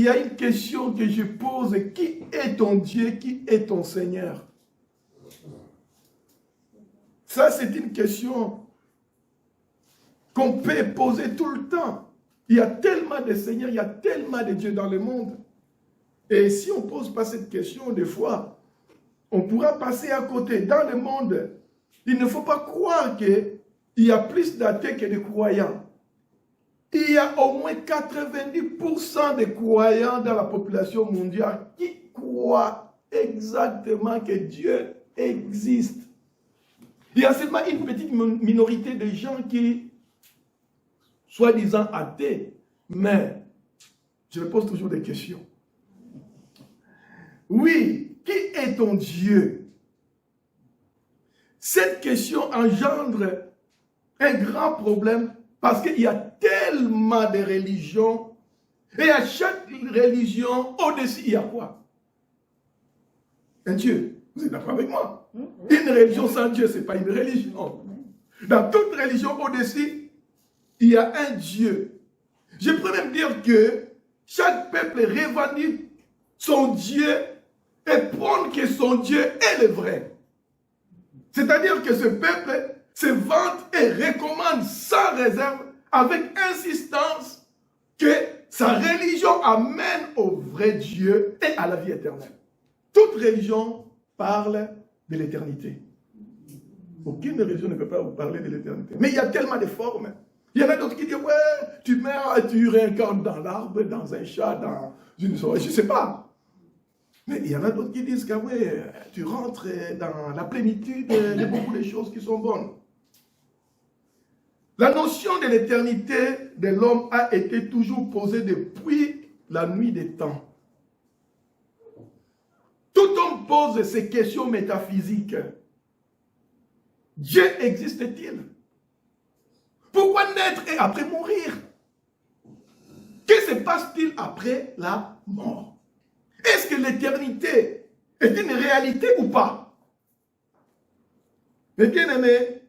il y a une question que je pose. Qui est ton Dieu? Qui est ton Seigneur? Ça, c'est une question qu'on peut poser tout le temps. Il y a tellement de seigneurs, il y a tellement de dieux dans le monde. Et si on ne pose pas cette question, des fois, on pourra passer à côté. Dans le monde, il ne faut pas croire qu'il y a plus d'athées que de croyants. Il y a au moins 90% de croyants dans la population mondiale qui croient exactement que Dieu existe. Il y a seulement une petite minorité de gens qui, soi-disant athées, mais je me pose toujours des questions. Oui, qui est ton Dieu? Cette question engendre un grand problème parce qu'il y a tellement de religions et à chaque religion, au-dessus, il y a quoi? Un Dieu. Vous êtes d'accord avec moi? Une religion sans Dieu, ce n'est pas une religion. Dans toute religion, au-dessus, il y a un Dieu. Je pourrais même dire que chaque peuple revendique son Dieu et prône que son Dieu est le vrai. C'est-à-dire que ce peuple se vante et recommande sans réserve, avec insistance, que sa religion amène au vrai Dieu et à la vie éternelle. Toute religion parle de l'éternité. Aucune religion ne peut pas vous parler de l'éternité. Mais il y a tellement de formes. Il y en a d'autres qui disent, ouais, tu meurs et tu réincarnes dans l'arbre, dans un chat, dans une souris, je ne sais pas. Mais il y en a d'autres qui disent que ouais, tu rentres dans la plénitude de beaucoup de choses qui sont bonnes. La notion de l'éternité de l'homme a été toujours posée depuis la nuit des temps. Tout homme pose ces questions métaphysiques. Dieu existe-t-il? Pourquoi naître et après mourir? Que se passe-t-il après la mort? Est-ce que l'éternité est une réalité ou pas? Mais bien aimé,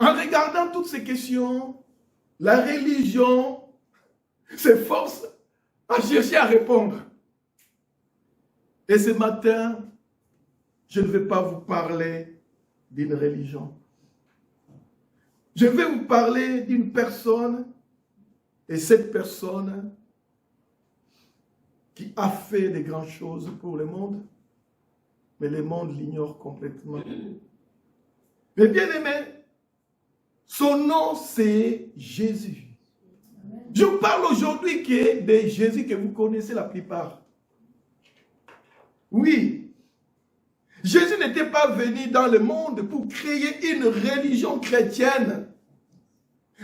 en regardant toutes ces questions, la religion s'efforce à chercher à répondre. Et ce matin, je ne vais pas vous parler d'une religion. Je vais vous parler d'une personne, et cette personne qui a fait de grandes choses pour le monde, mais le monde l'ignore complètement. Mais bien aimé, son nom c'est Jésus. Je vous parle aujourd'hui de Jésus que vous connaissez la plupart. Oui, Jésus n'était pas venu dans le monde pour créer une religion chrétienne,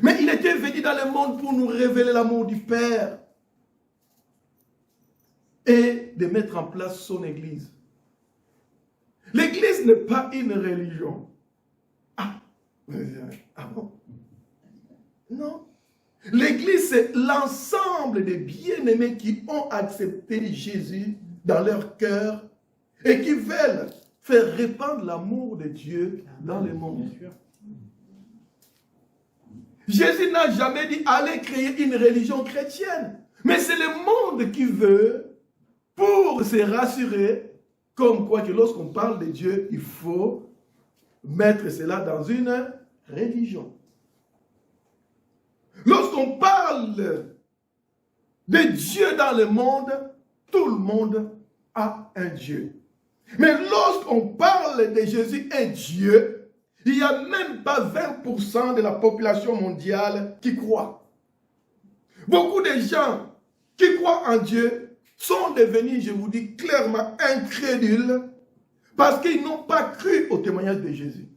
mais il était venu dans le monde pour nous révéler l'amour du Père et de mettre en place son Église. L'Église n'est pas une religion. Ah bon? Non. L'Église, c'est l'ensemble des bien-aimés qui ont accepté Jésus dans leur cœur et qui veulent faire répandre l'amour de Dieu dans le monde. Jésus n'a jamais dit allez créer une religion chrétienne, mais c'est le monde qui veut, pour se rassurer, comme quoi que lorsqu'on parle de Dieu, il faut mettre cela dans une religion. Lorsqu'on parle de Dieu dans le monde, tout le monde a un Dieu. Mais lorsqu'on parle de Jésus et Dieu, il n'y a même pas 20% de la population mondiale qui croit. Beaucoup de gens qui croient en Dieu sont devenus, je vous dis clairement, incrédules parce qu'ils n'ont pas cru au témoignage de Jésus.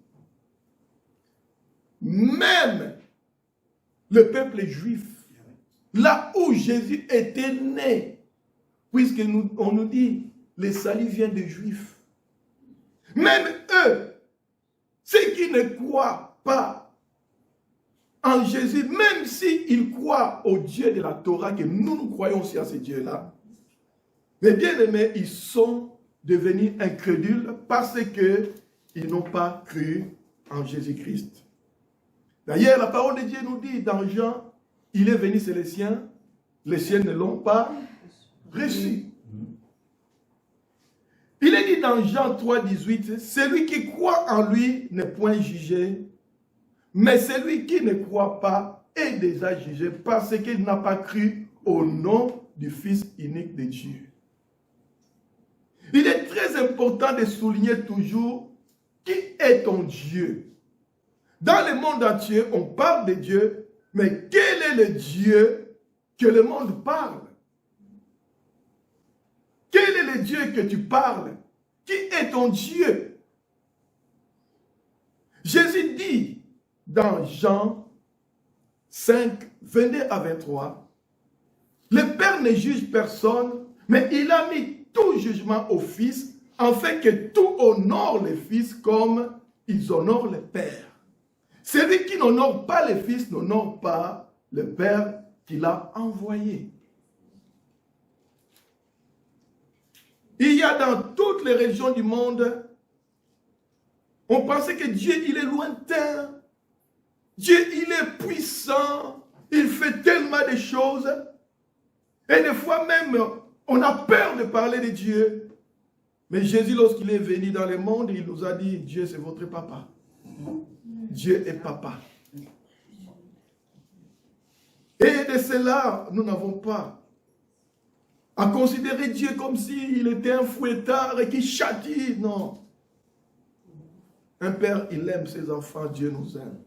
Même le peuple juif, là où Jésus était né, puisque on nous dit, le salut vient des Juifs. Même eux, ceux qui ne croient pas en Jésus, même s'ils croient au Dieu de la Torah, que nous croyons aussi à ce Dieu-là, mais bien aimés, ils sont devenus incrédules parce qu'ils n'ont pas cru en Jésus-Christ. D'ailleurs, la parole de Dieu nous dit dans Jean, il est venu chez les siens ne l'ont pas reçu. Il est dit dans Jean 3, 18, celui qui croit en lui n'est point jugé, mais celui qui ne croit pas est déjà jugé parce qu'il n'a pas cru au nom du Fils unique de Dieu. Il est très important de souligner toujours qui est ton Dieu. Dans le monde entier, on parle de Dieu, mais quel est le Dieu que le monde parle? Quel est le Dieu que tu parles? Qui est ton Dieu? Jésus dit dans Jean 5, 22 à 23, le Père ne juge personne, mais il a mis tout jugement au Fils, afin que tout honore le Fils comme ils honorent le Père. Celui qui n'honore pas le Fils n'honore pas le Père qui l'a envoyé. Il y a dans toutes les régions du monde, on pensait que Dieu, il est lointain. Dieu, il est puissant. Il fait tellement de choses. Et des fois même, on a peur de parler de Dieu. Mais Jésus, lorsqu'il est venu dans le monde, il nous a dit, Dieu, c'est votre papa. Dieu est papa. Et de cela, nous n'avons pas à considérer Dieu comme s'il était un fouettard et qui châtie. Non. Un père, il aime ses enfants, Dieu nous aime.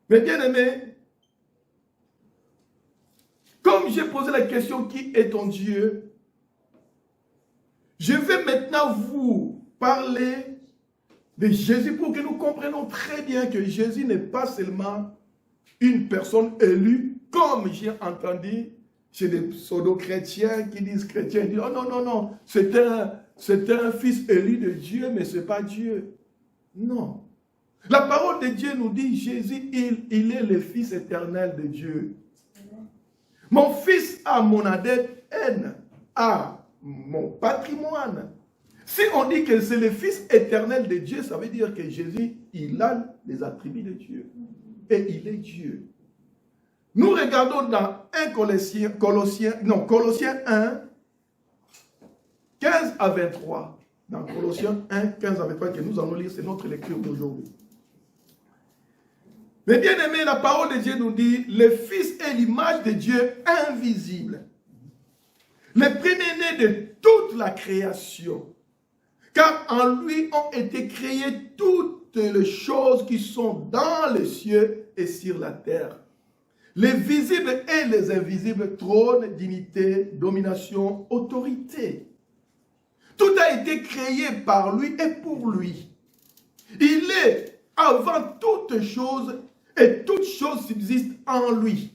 Mais bien aimé, comme j'ai posé la question, qui est ton Dieu? Je vais maintenant vous parler de Jésus pour que nous comprenions très bien que Jésus n'est pas seulement une personne élue, comme j'ai entendu chez des pseudo-chrétiens qui disent chrétiens, ils disent, oh non, non, non, c'est un fils élu de Dieu, mais ce n'est pas Dieu. Non. La parole de Dieu nous dit, Jésus, il est le Fils éternel de Dieu. Mon fils a mon ADN, a mon patrimoine. Si on dit que c'est le Fils éternel de Dieu, ça veut dire que Jésus, il a les attributs de Dieu. Et il est Dieu. Nous regardons dans Colossiens 1, 15 à 23. Dans Colossiens 1, 15 à 23 que nous allons lire, c'est notre lecture d'aujourd'hui. Mais bien aimé, la parole de Dieu nous dit, le Fils est l'image de Dieu invisible. Le premier-né de toute la création. Car en lui ont été créées toutes les choses qui sont dans les cieux et sur la terre. Les visibles et les invisibles, trône, dignité, domination, autorité. Tout a été créé par lui et pour lui. Il est avant toutes choses et toutes choses subsistent en lui.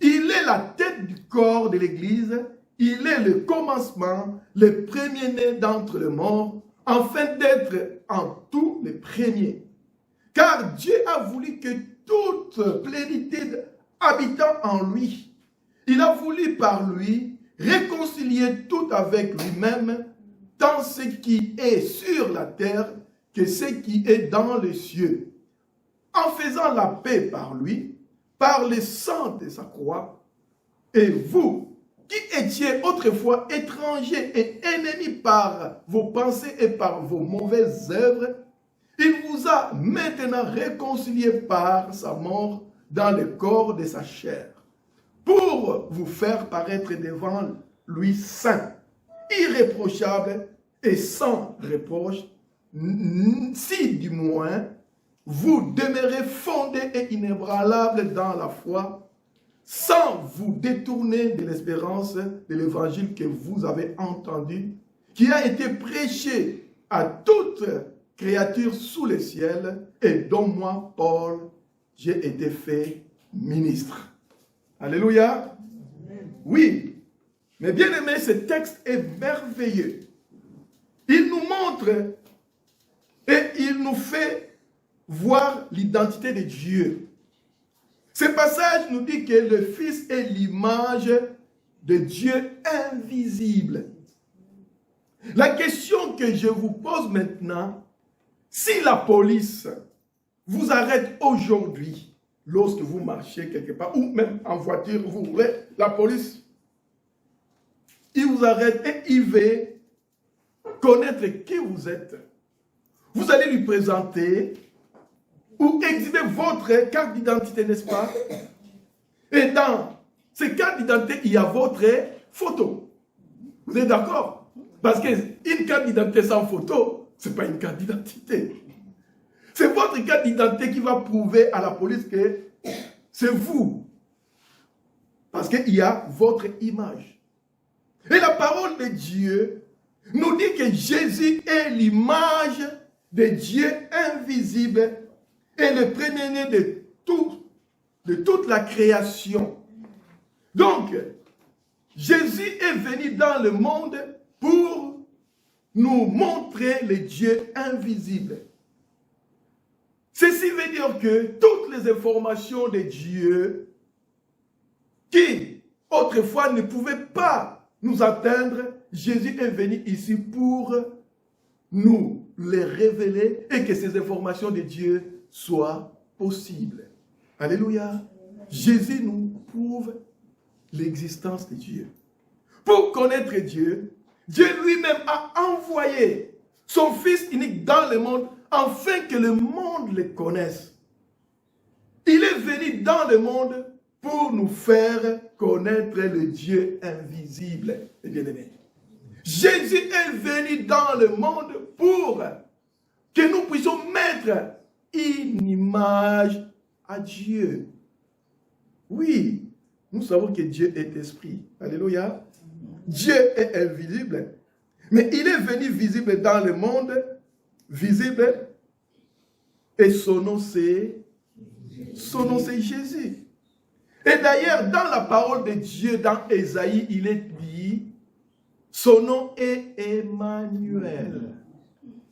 Il est la tête du corps de l'Église. Il est le commencement, le premier-né d'entre les morts, afin d'être en tout le premier. Car Dieu a voulu que toute plénitude habitant en lui, il a voulu par lui réconcilier tout avec lui-même, tant ce qui est sur la terre que ce qui est dans les cieux, en faisant la paix par lui, par le sang de sa croix. Et vous, qui étiez autrefois étrangers et ennemis par vos pensées et par vos mauvaises œuvres, il vous a maintenant réconciliés par sa mort dans le corps de sa chair, pour vous faire paraître devant lui saint, irréprochable et sans reproche, si du moins vous demeurez fondés et inébranlables dans la foi, sans vous détourner de l'espérance de l'évangile que vous avez entendu, qui a été prêché à toute créature sous le ciel, et dont moi, Paul, j'ai été fait ministre. Alléluia. Oui. Mais bien aimé, ce texte est merveilleux. Il nous montre et il nous fait voir l'identité de Dieu. Ce passage nous dit que le Fils est l'image de Dieu invisible. La question que je vous pose maintenant, si la police vous arrête aujourd'hui, lorsque vous marchez quelque part, ou même en voiture, vous roulez, la police vous arrête et il veut connaître qui vous êtes. Vous allez lui présenter ou exhiber votre carte d'identité, n'est-ce pas? Et dans ces cartes d'identité, il y a votre photo. Vous êtes d'accord? Parce qu'une carte d'identité sans photo, ce n'est pas une carte d'identité. C'est votre carte d'identité qui va prouver à la police que c'est vous. Parce qu'il y a votre image. Et la parole de Dieu nous dit que Jésus est l'image de Dieu invisible et le premier-né de toute la création. Donc, Jésus est venu dans le monde pour nous montrer le Dieu invisible. Ceci veut dire que toutes les informations de Dieu qui autrefois ne pouvaient pas nous atteindre, Jésus est venu ici pour nous les révéler et que ces informations de Dieu soient possibles. Alléluia. Jésus nous prouve l'existence de Dieu. Pour connaître Dieu, Dieu lui-même a envoyé son Fils unique dans le monde afin que le monde le connaisse. Il est venu dans le monde pour nous faire connaître le Dieu invisible. Bien-aimé. Jésus est venu dans le monde pour que nous puissions mettre une image à Dieu. Oui, nous savons que Dieu est esprit. Alléluia. Dieu est invisible. Mais il est venu visible dans le monde, visible, et son nom c'est Jésus. Et d'ailleurs, dans la parole de Dieu, dans Ésaïe, il est dit, son nom est Emmanuel.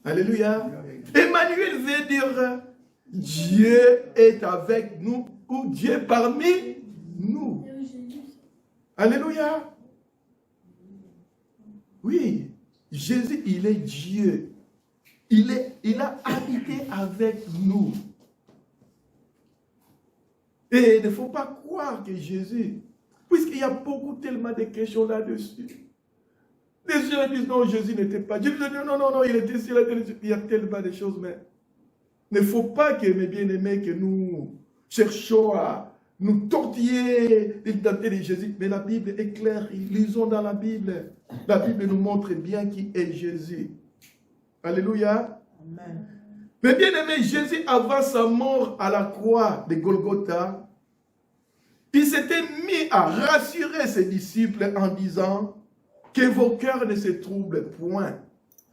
Alléluia. Emmanuel veut dire, Dieu est avec nous, ou Dieu parmi nous. Alléluia. Oui, Jésus, il est Dieu. Il a habité avec nous. Et il ne faut pas croire que Jésus, puisqu'il y a tellement de questions là-dessus. Les gens disent non, Jésus n'était pas Dieu. Non, il était ici, il y a tellement de choses, mais il ne faut pas que, mes bien-aimés, que nous cherchons à nous tortiller l'identité de Jésus. Mais la Bible est claire, lisons dans la Bible. La Bible nous montre bien qui est Jésus. Alléluia. Amen. Mais bien aimé, Jésus, avant sa mort à la croix de Golgotha, il s'était mis à rassurer ses disciples en disant que vos cœurs ne se troublent point,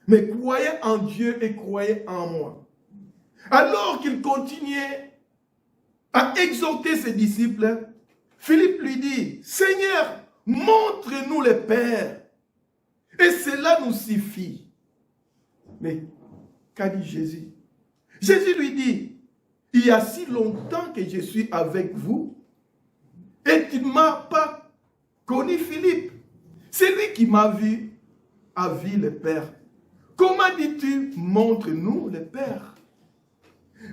mais croyez en Dieu et croyez en moi. Alors qu'il continuait à exhorter ses disciples, Philippe lui dit, Seigneur, montre-nous le Père, et cela nous suffit. Mais qu'a dit Jésus? Jésus lui dit, il y a si longtemps que je suis avec vous et tu ne m'as pas connu, Philippe. C'est lui qui m'a vu, a vu le Père. Comment dis-tu, montre-nous le Père?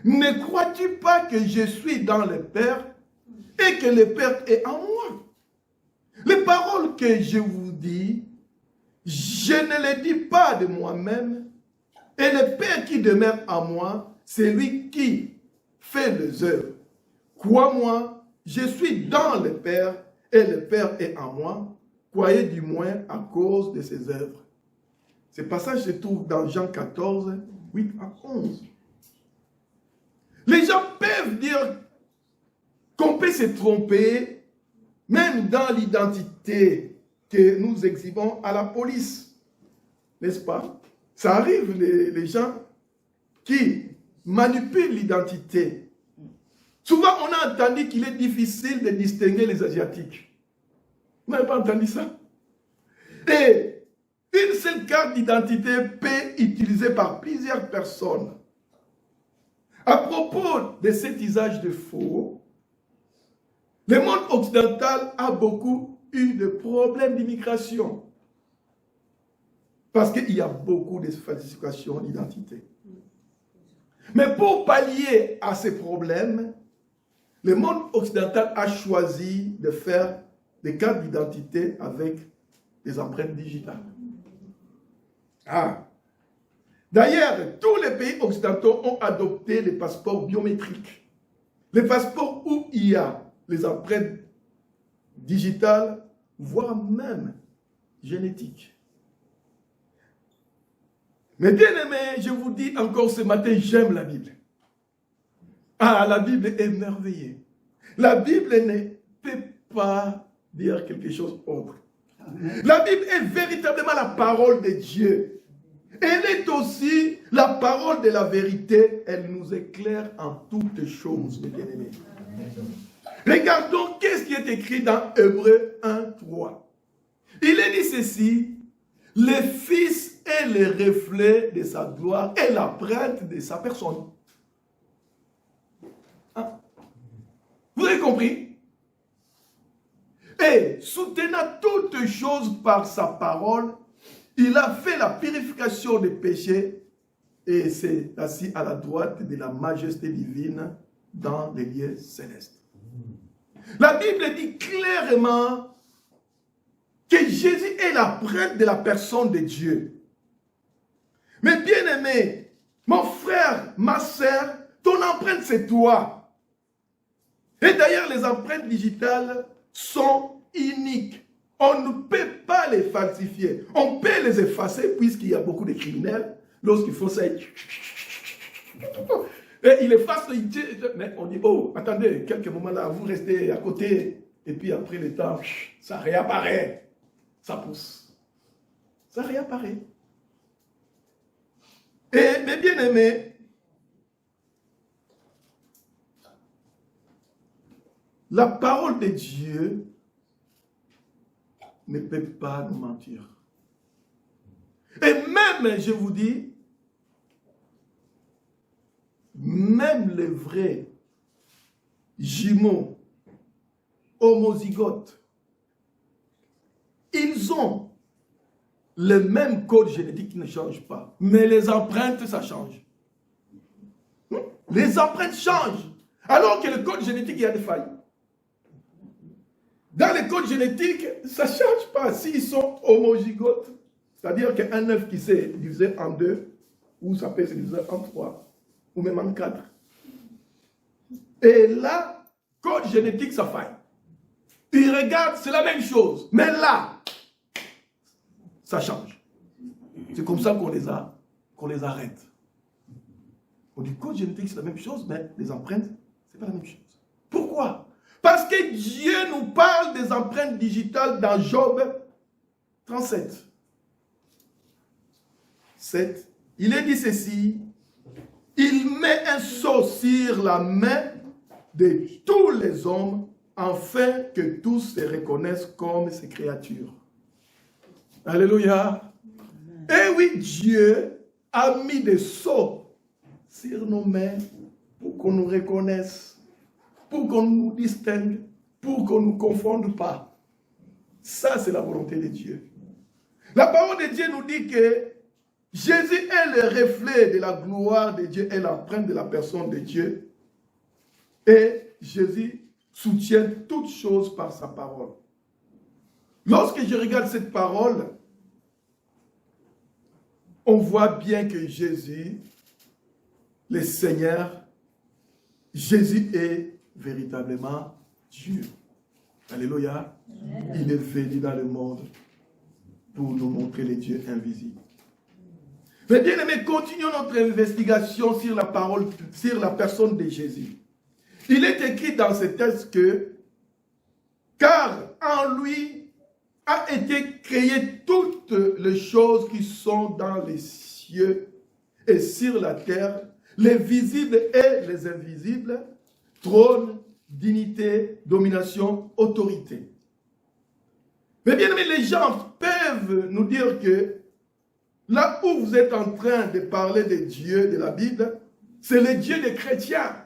Ne crois-tu pas que je suis dans le Père et que le Père est en moi? Les paroles que je vous dis, je ne les dis pas de moi-même, et le Père qui demeure en moi, c'est lui qui fait les œuvres. Crois-moi, je suis dans le Père et le Père est en moi. Croyez du moins à cause de ses œuvres. Ce passage se trouve dans Jean 14, 8 à 11. Les gens peuvent dire qu'on peut se tromper même dans l'identité que nous exhibons à la police. N'est-ce pas? Ça arrive, les gens qui manipulent l'identité. Souvent, on a entendu qu'il est difficile de distinguer les Asiatiques. Vous n'avez pas entendu ça? Et une seule carte d'identité peut être utilisée par plusieurs personnes. À propos de cet usage de faux, le monde occidental a beaucoup eu de problèmes d'immigration. Parce qu'il y a beaucoup de falsifications d'identité. Mais pour pallier à ces problèmes, le monde occidental a choisi de faire des cartes d'identité avec les empreintes digitales. Ah. D'ailleurs, tous les pays occidentaux ont adopté les passeports biométriques. Les passeports où il y a les empreintes digitales, voire même génétiques. Mais bien aimés, je vous dis encore ce matin, j'aime la Bible. Ah, la Bible est merveilleuse. La Bible ne peut pas dire quelque chose d'autre. La Bible est véritablement la parole de Dieu. Elle est aussi la parole de la vérité. Elle nous éclaire en toutes choses, mes bien-aimés. Regardons qu'est-ce qui est écrit dans Hébreux 1, 3. Il est dit ceci, le Fils est le reflet de sa gloire et l'empreinte de sa personne. Hein? Vous avez compris? Et soutenant toutes choses par sa parole, il a fait la purification des péchés et s'est assis à la droite de la majesté divine dans les lieux célestes. La Bible dit clairement que Jésus est l'empreinte de la personne de Dieu. Mais bien aimé, mon frère, ma sœur, ton empreinte c'est toi. Et d'ailleurs les empreintes digitales sont uniques. On ne peut pas les falsifier. On peut les effacer puisqu'il y a beaucoup de criminels. Lorsqu'ils font ça, et il efface, mais on dit, oh, attendez, quelques moments là, vous restez à côté. Et puis après le temps, ça réapparaît. Ça pousse. Ça réapparaît. Et mes bien-aimés, la parole de Dieu ne peut pas nous mentir. Et même, je vous dis, même les vrais jumeaux homozygotes, ils ont le même code génétique qui ne change pas. Mais les empreintes, ça change. Les empreintes changent. Alors que le code génétique, il y a des failles. Dans le code génétique, ça ne change pas. S'ils sont homozygotes, c'est-à-dire qu'un œuf qui s'est divisé en deux, ou ça peut se diviser en trois, ou même en quatre. Et là, code génétique, ça faille. Ils regardent, c'est la même chose. Mais là, ça change. C'est comme ça qu'on les arrête. On dit code génétique, c'est la même chose, mais les empreintes, c'est pas la même chose. Pourquoi? Parce que Dieu nous parle des empreintes digitales dans Job 37. 7. Il est dit ceci, il met un sceau sur la main de tous les hommes afin que tous se reconnaissent comme ses créatures. Alléluia. Et oui, Dieu a mis des sceaux sur nos mains pour qu'on nous reconnaisse, pour qu'on nous distingue, pour qu'on ne nous confonde pas. Ça, c'est la volonté de Dieu. La parole de Dieu nous dit que Jésus est le reflet de la gloire de Dieu et l'empreinte de la personne de Dieu. Et Jésus soutient toutes choses par sa parole. Lorsque je regarde cette parole, on voit bien que Jésus, le Seigneur, Jésus est véritablement Dieu. Alléluia. Il est venu dans le monde pour nous montrer les dieux invisibles. Mais bien aimés, continuons notre investigation sur la parole, sur la personne de Jésus. Il est écrit dans ce texte que, car en lui a été créé toutes les choses qui sont dans les cieux et sur la terre, les visibles et les invisibles, trône, dignité, domination, autorité. Mais bien aimés, les gens peuvent nous dire que là où vous êtes en train de parler de Dieu, de la Bible, c'est le Dieu des chrétiens.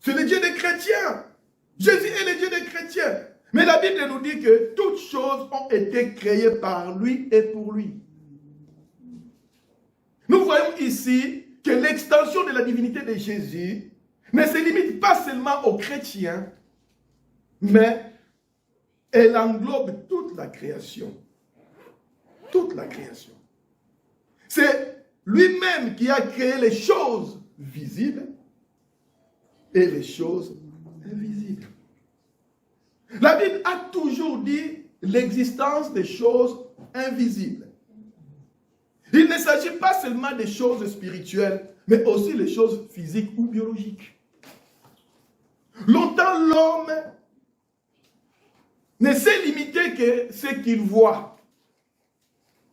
C'est le Dieu des chrétiens. Jésus est le Dieu des chrétiens. Mais la Bible nous dit que toutes choses ont été créées par lui et pour lui. Nous voyons ici que l'extension de la divinité de Jésus ne se limite pas seulement aux chrétiens, mais Elle englobe toute la création. Toute la création. C'est lui-même qui a créé les choses visibles et les choses invisibles. La Bible a toujours dit l'existence des choses invisibles. Il ne s'agit pas seulement des choses spirituelles, mais aussi les choses physiques ou biologiques. Longtemps, l'homme ne s'est limité que ce qu'il voit.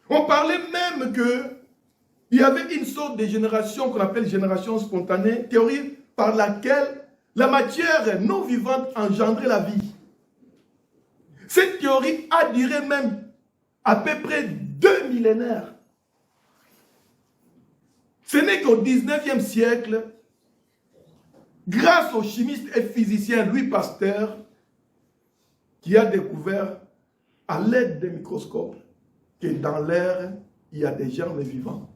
On parlait même qu'il y avait une sorte de génération qu'on appelle génération spontanée, théorie par laquelle la matière non vivante engendrait la vie. Cette théorie a duré même à peu près 2 millénaires. Ce n'est qu'au 19e siècle, grâce au chimiste et physicien Louis Pasteur, qui a découvert à l'aide des microscopes que dans l'air, il y a des germes vivants.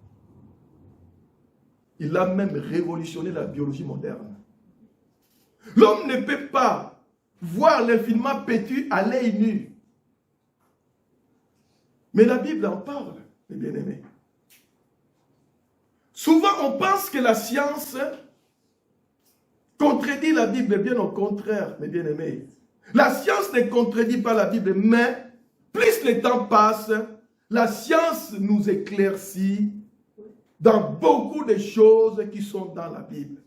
Il a même révolutionné la biologie moderne. L'homme ne peut pas voir l'infiniment petit à l'œil nu. Mais la Bible en parle, mes bien-aimés. Souvent, on pense que la science contredit la Bible, bien au contraire, mes bien-aimés. La science ne contredit pas la Bible, mais plus le temps passe, la science nous éclaircit dans beaucoup de choses qui sont dans la Bible.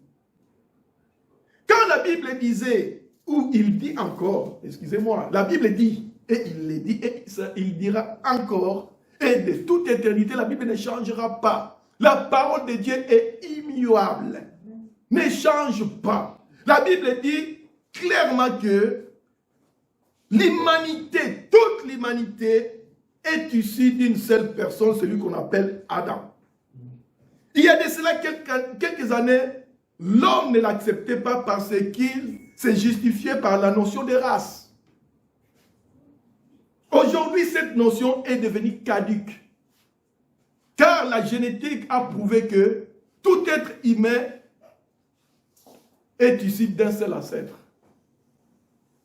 Quand la Bible disait, ou il dit encore, excusez-moi, la Bible dit, et il le dit, et il dira encore, et de toute éternité, la Bible ne changera pas. La parole de Dieu est immuable, ne change pas. La Bible dit clairement que l'humanité, toute l'humanité est issue d'une seule personne, celui qu'on appelle Adam. Il y a de cela quelques années, l'homme ne l'acceptait pas parce qu'il s'est justifié par la notion de race. Aujourd'hui, cette notion est devenue caduque. Car la génétique a prouvé que tout être humain est issu d'un seul ancêtre.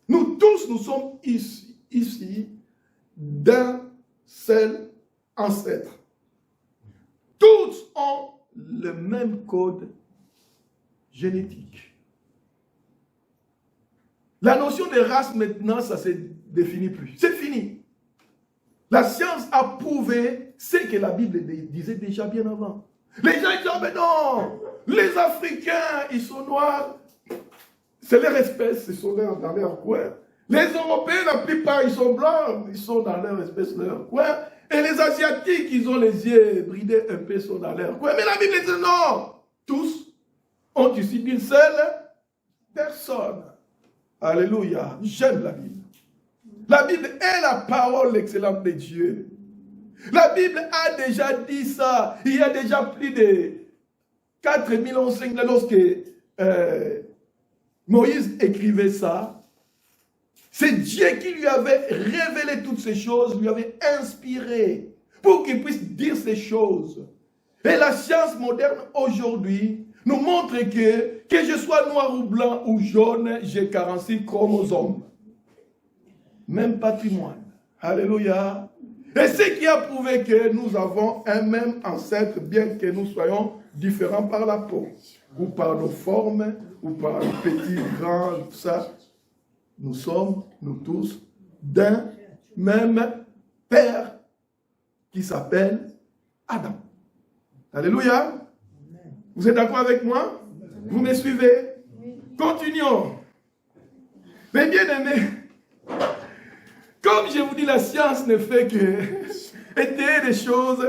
Nous tous, nous sommes issus d'un seul ancêtre. Tous ont le même code génétique. La notion de race, maintenant, ça ne se définit plus. C'est fini. La science a prouvé ce que la Bible disait déjà bien avant. Les gens disent, oh, mais non, les Africains, ils sont noirs. C'est leur espèce, ils sont dans leur coin. Les Européens, la plupart, ils sont blancs, ils sont dans leur espèce, leur coin. Et les Asiatiques, ils ont les yeux bridés un peu, sont dans leur coin. Mais la Bible dit non, tous ont ici d'une seule personne. Alléluia, j'aime la Bible. La Bible est la parole excellente de Dieu. La Bible a déjà dit ça. Il y a déjà plus de 4000 ans lorsque Moïse écrivait ça. C'est Dieu qui lui avait révélé toutes ces choses, lui avait inspiré pour qu'il puisse dire ces choses. Et la science moderne aujourd'hui nous montre que je sois noir ou blanc ou jaune, j'ai 46 chromosomes. Même patrimoine. Alléluia. Et ce qui a prouvé que nous avons un même ancêtre, bien que nous soyons différents par la peau, ou par nos formes, ou par petits, grands, tout ça. Nous sommes, nous tous, d'un même Père qui s'appelle Adam. Alléluia. Vous êtes d'accord avec moi? Vous me suivez? Continuons. Mais bien aimés, comme je vous dis, la science ne fait que étayer des choses.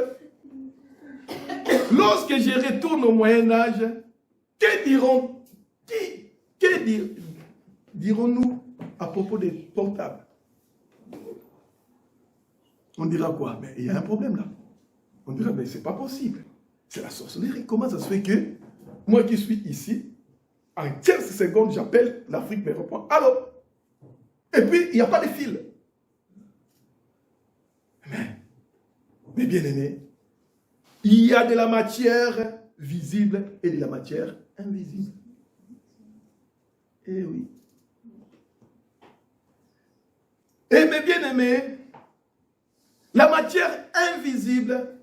Lorsque je retourne au Moyen-Âge, dirons-nous à propos des portables? On dira quoi? Mais il y a un problème là. On dira, mais c'est pas possible. C'est la sorcellerie. Comment ça se fait que moi qui suis ici, en 15 secondes, j'appelle, l'Afrique me répond, allô? Et puis, il n'y a pas de fil. Mais bien aimé, il y a de la matière visible et de la matière invisible. Eh oui. Et mes bien-aimés, la matière invisible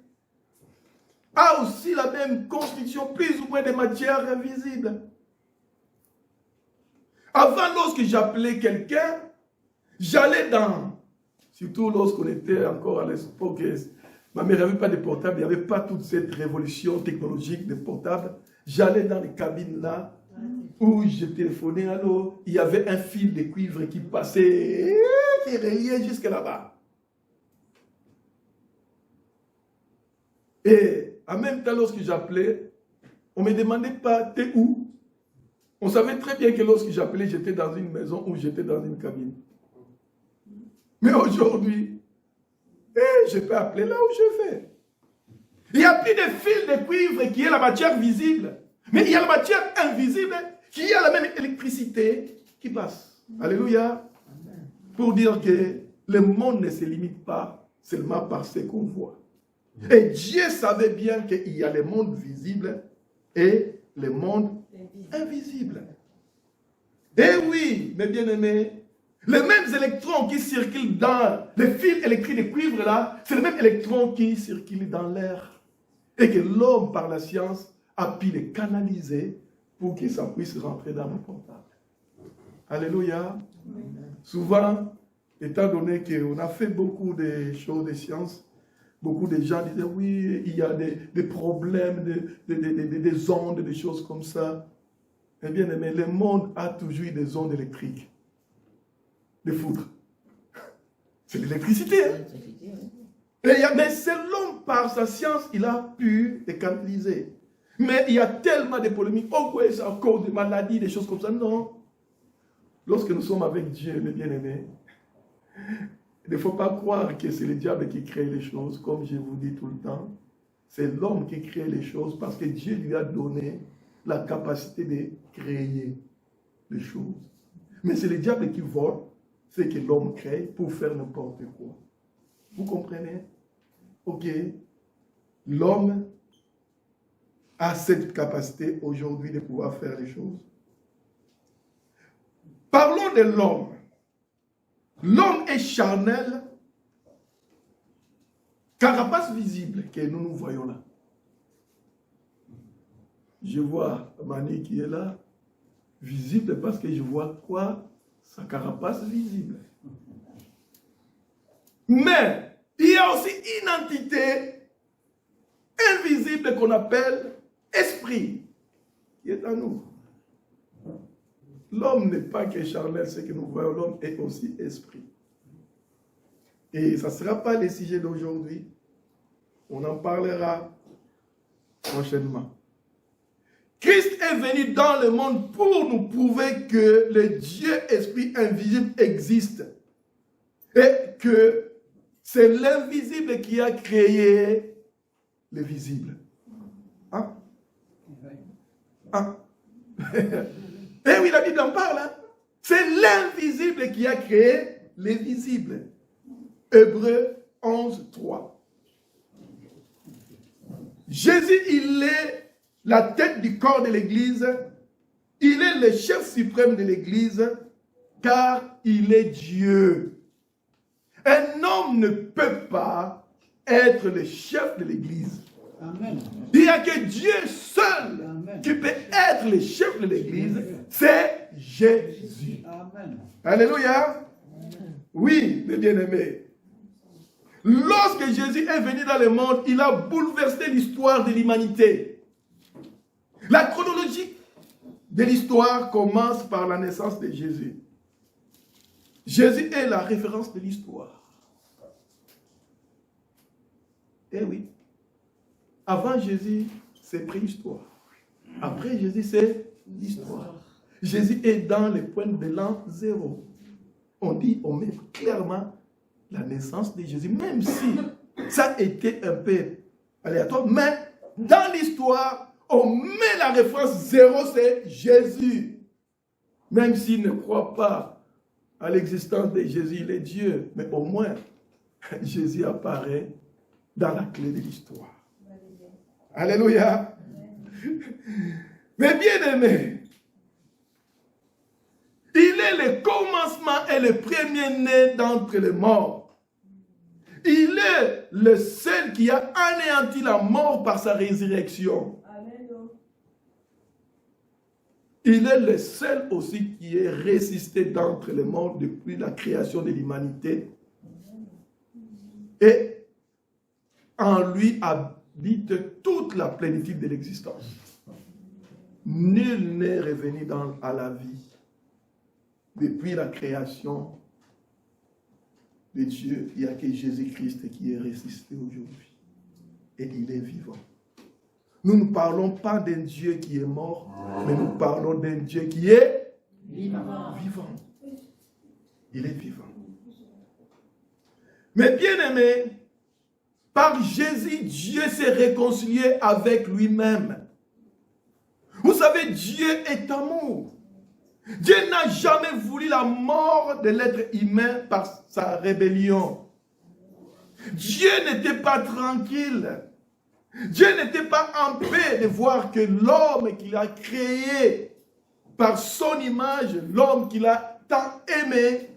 a aussi la même constitution, plus ou moins des matières invisibles. Avant, lorsque j'appelais quelqu'un, j'allais dans, surtout lorsqu'on était encore à l'époque, ma mère n'avait pas de portable, il n'y avait pas toute cette révolution technologique de portable. J'allais dans les cabines là, où je téléphonais, alors il y avait un fil de cuivre qui passait, qui reliait jusque là-bas. Et en même temps, lorsque j'appelais, on ne me demandait pas, t'es où? On savait très bien que lorsque j'appelais, j'étais dans une maison ou j'étais dans une cabine. Mais aujourd'hui, je peux appeler là où je vais. Il n'y a plus de fil de cuivre qui est la matière visible. Mais il y a la matière invisible qui a la même électricité qui passe. Alléluia. Pour dire que le monde ne se limite pas seulement par ce qu'on voit. Et Dieu savait bien qu'il y a le monde visible et le monde invisible. Et oui, mes bien-aimés, les mêmes électrons qui circulent dans les fils électriques de cuivre là, c'est les mêmes électrons qui circulent dans l'air. Et que l'homme, par la science, a pu les canaliser pour que ça puisse rentrer dans le portable. Alléluia. Souvent, étant donné qu'on a fait beaucoup de choses de science, beaucoup de gens disaient, oui, il y a des problèmes, des ondes, des choses comme ça. Eh bien, mais le monde a toujours eu des ondes électriques, des foudres. C'est l'électricité. Hein? Mais c'est l'homme, par sa science, il a pu les canaliser. Mais il y a tellement de polémiques. Oh, ouais, c'est encore des maladies, des choses comme ça. Non. Lorsque nous sommes avec Dieu, mes bien-aimés, il ne faut pas croire que c'est le diable qui crée les choses, comme je vous dis tout le temps. C'est l'homme qui crée les choses parce que Dieu lui a donné la capacité de créer les choses. Mais c'est le diable qui vole ce que l'homme crée pour faire n'importe quoi. Vous comprenez? Ok. L'homme a cette capacité aujourd'hui de pouvoir faire les choses. Parlons de l'homme. L'homme est charnel, carapace visible que nous voyons là. Je vois Mani qui est là, visible parce que je vois quoi? Sa carapace visible. Mais il y a aussi une entité invisible qu'on appelle esprit, qui est en nous. L'homme n'est pas que charnel, c'est que nous voyons, l'homme est aussi esprit. Et ça ne sera pas le sujet d'aujourd'hui. On en parlera prochainement. Christ est venu dans le monde pour nous prouver que le Dieu esprit invisible existe. Et que c'est l'invisible qui a créé le visible. Hein? Hein? Eh oui, la Bible en parle. Hein? C'est l'invisible qui a créé le visible. Hébreux 11, 3. Jésus, il est la tête du corps de l'Église. Il est le chef suprême de l'Église, car il est Dieu. Un homme ne peut pas être le chef de l'Église. Amen. Il n'y a que Dieu seul Amen. Qui peut être le chef de l'Église, c'est Jésus. Amen. Alléluia. Amen. Oui, mes bien-aimés. Lorsque Jésus est venu dans le monde, il a bouleversé l'histoire de l'humanité. La chronologie de l'histoire commence par la naissance de Jésus. Jésus est la référence de l'histoire. Eh oui. Avant Jésus, c'est préhistoire. Après Jésus, c'est l'histoire. Jésus est dans le point de l'an 0. On met clairement la naissance de Jésus, même si ça a été un peu aléatoire, mais dans l'histoire, on met la référence 0, c'est Jésus. Même s'il ne croit pas à l'existence de Jésus, il est Dieu, mais au moins, Jésus apparaît dans la clé de l'histoire. Alléluia. Mais bien aimé, il est le commencement et le premier-né d'entre les morts. Il est le seul qui a anéanti la mort par sa résurrection. Il est le seul aussi qui est résisté d'entre les morts depuis la création de l'humanité. Et en lui habite toute la plénitude de l'existence. Nul n'est revenu à la vie depuis la création de Dieu. Il n'y a que Jésus-Christ qui est résisté aujourd'hui. Et il est vivant. Nous ne parlons pas d'un Dieu qui est mort, mais nous parlons d'un Dieu qui est vivant. Il est vivant. Mais bien aimé, par Jésus, Dieu s'est réconcilié avec lui-même. Vous savez, Dieu est amour. Dieu n'a jamais voulu la mort de l'être humain par sa rébellion. Dieu n'était pas tranquille. Dieu n'était pas en paix de voir que l'homme qu'il a créé par son image, l'homme qu'il a tant aimé,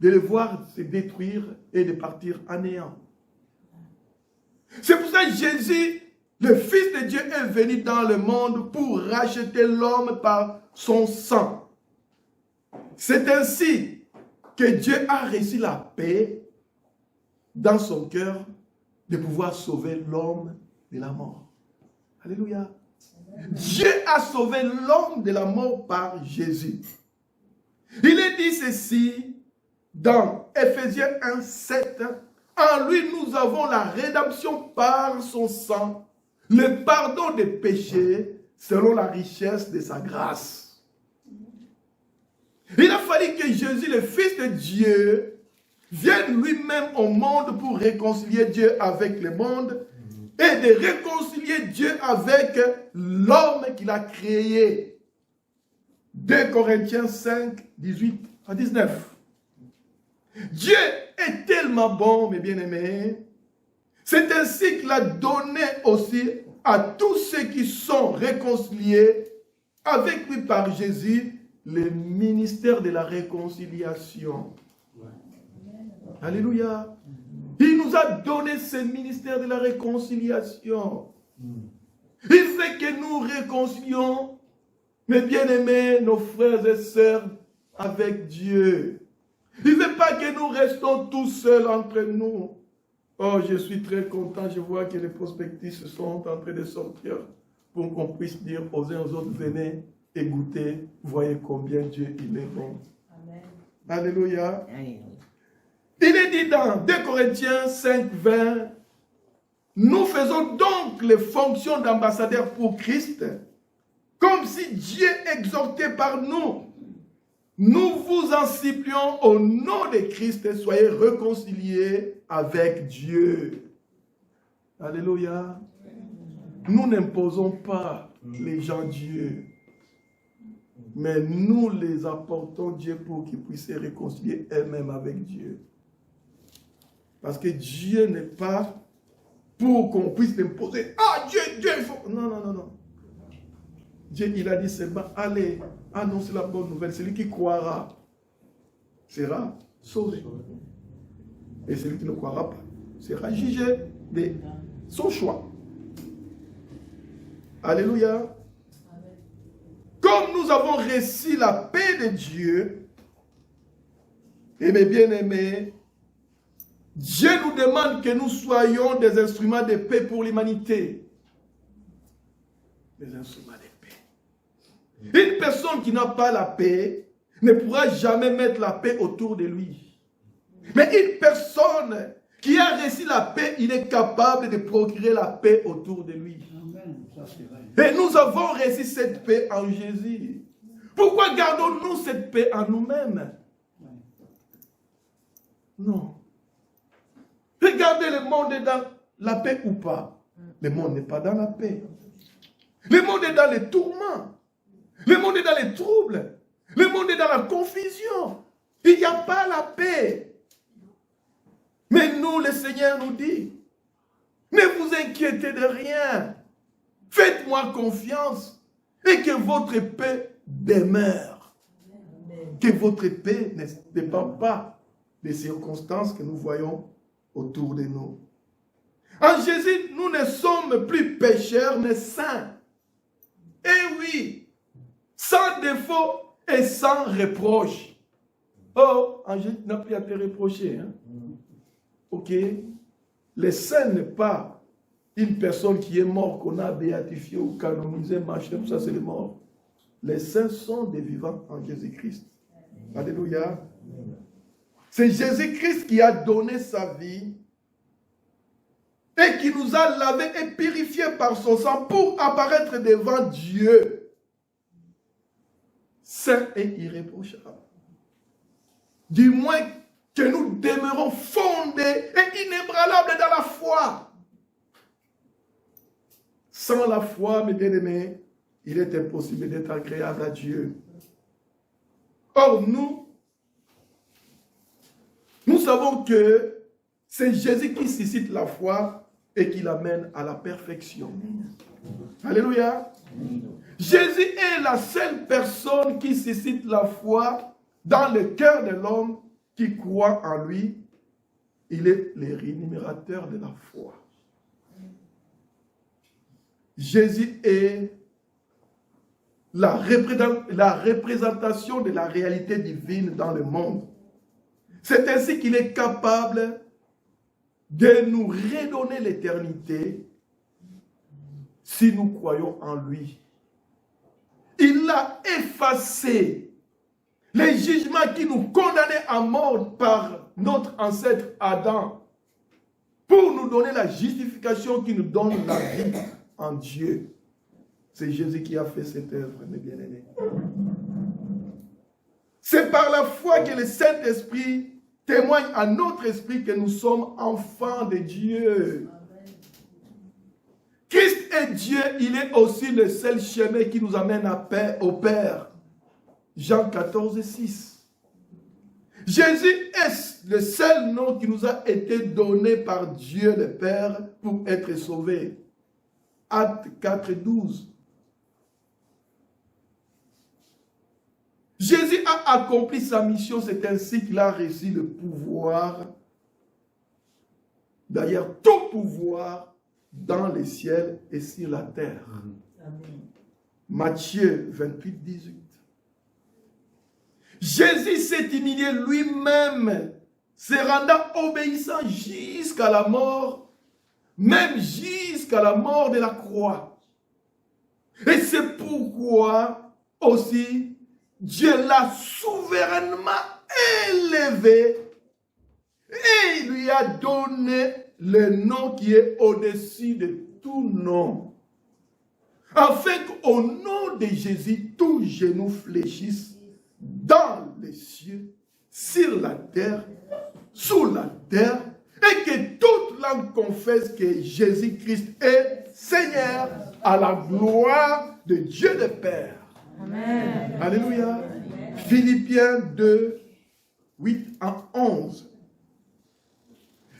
de le voir se détruire et de partir à néant. C'est pour ça que Jésus, le Fils de Dieu, est venu dans le monde pour racheter l'homme par son sang. C'est ainsi que Dieu a reçu la paix dans son cœur de pouvoir sauver l'homme de la mort. Alléluia. Dieu a sauvé l'homme de la mort par Jésus. Il est dit ceci dans Ephésiens 1, 7. En lui, nous avons la rédemption par son sang, le pardon des péchés selon la richesse de sa grâce. Il a fallu que Jésus, le Fils de Dieu, vienne lui-même au monde pour réconcilier Dieu avec le monde et de réconcilier Dieu avec l'homme qu'il a créé. 2 Corinthiens 5, 18 à 19. Dieu est tellement bon, mes bien-aimés. C'est ainsi qu'il a donné aussi à tous ceux qui sont réconciliés avec lui par Jésus le ministère de la réconciliation. Alléluia. Il nous a donné ce ministère de la réconciliation. Il fait que nous réconcilions, mes bien-aimés, nos frères et sœurs avec Dieu. Il ne veut pas que nous restons tous seuls entre nous. Oh, je suis très content. Je vois que les prospectus sont en train de sortir pour qu'on puisse dire aux uns aux autres, venez et goûtez. Voyez combien Dieu il est bon. Amen. Alléluia. Amen. Il est dit dans 2 Corinthiens 5, 20, nous faisons donc les fonctions d'ambassadeurs pour Christ, comme si Dieu exhortait par nous. Nous vous en supplions au nom de Christ, soyez réconciliés avec Dieu. Alléluia. Nous n'imposons pas les gens Dieu, mais nous les apportons Dieu pour qu'ils puissent se réconcilier eux-mêmes avec Dieu. Parce que Dieu n'est pas pour qu'on puisse l'imposer. Ah, Dieu, il faut... Non. Dieu, il a dit seulement, allez, annoncez la bonne nouvelle. Celui qui croira sera sauvé. Et celui qui ne croira pas sera jugé de son choix. Alléluia. Comme nous avons reçu la paix de Dieu, et mes bien-aimés, Dieu nous demande que nous soyons des instruments de paix pour l'humanité. Des instruments de paix. Une personne qui n'a pas la paix ne pourra jamais mettre la paix autour de lui. Mais une personne qui a reçu la paix, il est capable de procurer la paix autour de lui. Et nous avons reçu cette paix en Jésus. Pourquoi gardons-nous cette paix en nous-mêmes? Non. Regardez, le monde est dans la paix ou pas? Le monde n'est pas dans la paix. Le monde est dans les tourments. Le monde est dans les troubles. Le monde est dans la confusion. Il n'y a pas la paix. Mais nous, le Seigneur nous dit, ne vous inquiétez de rien. Faites-moi confiance et que votre paix demeure. Que votre paix ne dépend pas des circonstances que nous voyons autour de nous. En Jésus, nous ne sommes plus pécheurs, mais saints. Eh oui, sans défaut et sans reproche. Oh, en Jésus n'a plus à te reprocher. Hein? Ok? Le saint n'est pas une personne qui est morte, qu'on a béatifié ou canonisé, machin, tout ça c'est les morts. Les saints sont des vivants en Jésus-Christ. Alléluia. C'est Jésus-Christ qui a donné sa vie et qui nous a lavés et purifiés par son sang pour apparaître devant Dieu. Saint et irréprochable. Du moins que nous demeurons fondés et inébranlables dans la foi. Sans la foi, mes bien-aimés, il est impossible d'être agréable à Dieu. Or, nous savons que c'est Jésus qui suscite la foi et qui l'amène à la perfection. Alléluia. Jésus est la seule personne qui suscite la foi dans le cœur de l'homme qui croit en lui. Il est le rémunérateur de la foi. Jésus est la représentation de la réalité divine dans le monde. C'est ainsi qu'il est capable de nous redonner l'éternité si nous croyons en lui. Il a effacé les jugements qui nous condamnaient à mort par notre ancêtre Adam pour nous donner la justification qui nous donne la vie en Dieu. C'est Jésus qui a fait cette œuvre, mes bien-aimés. C'est par la foi que le Saint-Esprit témoigne à notre esprit que nous sommes enfants de Dieu. Christ est Dieu, il est aussi le seul chemin qui nous amène au Père. Jean 14, 6. Jésus est le seul nom qui nous a été donné par Dieu le Père pour être sauvés. Acte 4, 12. Jésus a accompli sa mission, c'est ainsi qu'il a reçu le pouvoir, d'ailleurs tout pouvoir dans les ciels et sur la terre. Amen. Matthieu 28, 18. Jésus s'est humilié lui-même, se rendant obéissant jusqu'à la mort, même jusqu'à la mort de la croix. Et c'est pourquoi aussi Dieu l'a souverainement élevé et il lui a donné le nom qui est au-dessus de tout nom. Afin qu'au nom de Jésus, tout genou fléchisse dans les cieux, sur la terre, sous la terre, et que toute langue confesse que Jésus-Christ est Seigneur à la gloire de Dieu le Père. Amen. Alléluia. Amen. Philippiens 2, 8 à 11.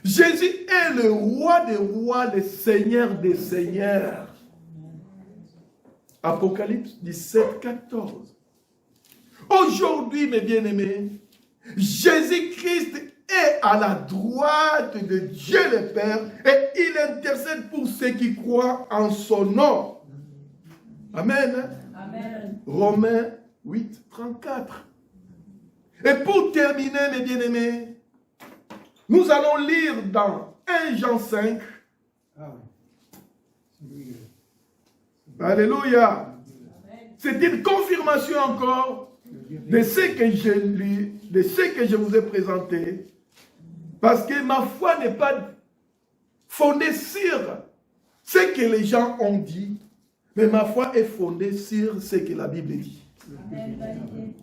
Jésus est le roi des rois, le Seigneur des seigneurs. Apocalypse 17, 14. Aujourd'hui, mes bien-aimés, Jésus-Christ est à la droite de Dieu le Père et il intercède pour ceux qui croient en son nom. Amen. Amen. Romains 8, 34. Et pour terminer, mes bien-aimés, nous allons lire dans 1 Jean 5. Alléluia. C'est une confirmation encore de ce que je lis, de ce que je vous ai présenté. Parce que ma foi n'est pas fondée sur ce que les gens ont dit, mais ma foi est fondée sur ce que la Bible dit.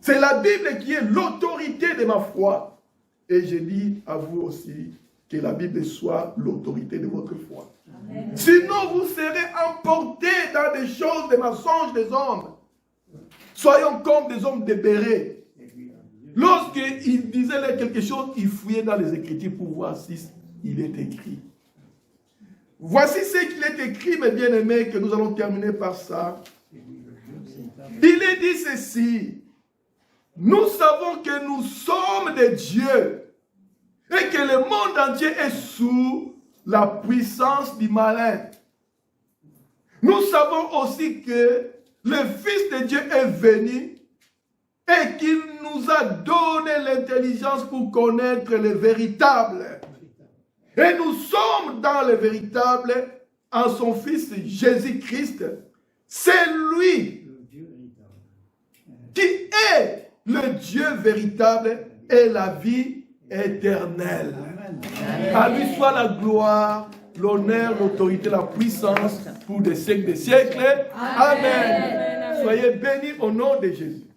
C'est la Bible qui est l'autorité de ma foi. Et je dis à vous aussi que la Bible soit l'autorité de votre foi. Amen. Sinon, vous serez emportés dans des choses, des mensonges des hommes. Soyons comme des hommes débérés. Lorsqu'il disait quelque chose, il fouillait dans les Écritures pour voir si il est écrit. Voici ce qu'il est écrit, mes bien-aimés, que nous allons terminer par ça. Il est dit ceci. Nous savons que nous sommes des dieux et que le monde entier est sous la puissance du malin. Nous savons aussi que le Fils de Dieu est venu et qu'il nous a donné l'intelligence pour connaître le véritable. Et nous sommes dans le véritable en son Fils Jésus-Christ. C'est lui qui est le Dieu véritable et la vie éternelle. À lui soit la gloire, l'honneur, l'autorité, la puissance pour des siècles. Amen. Soyez bénis au nom de Jésus.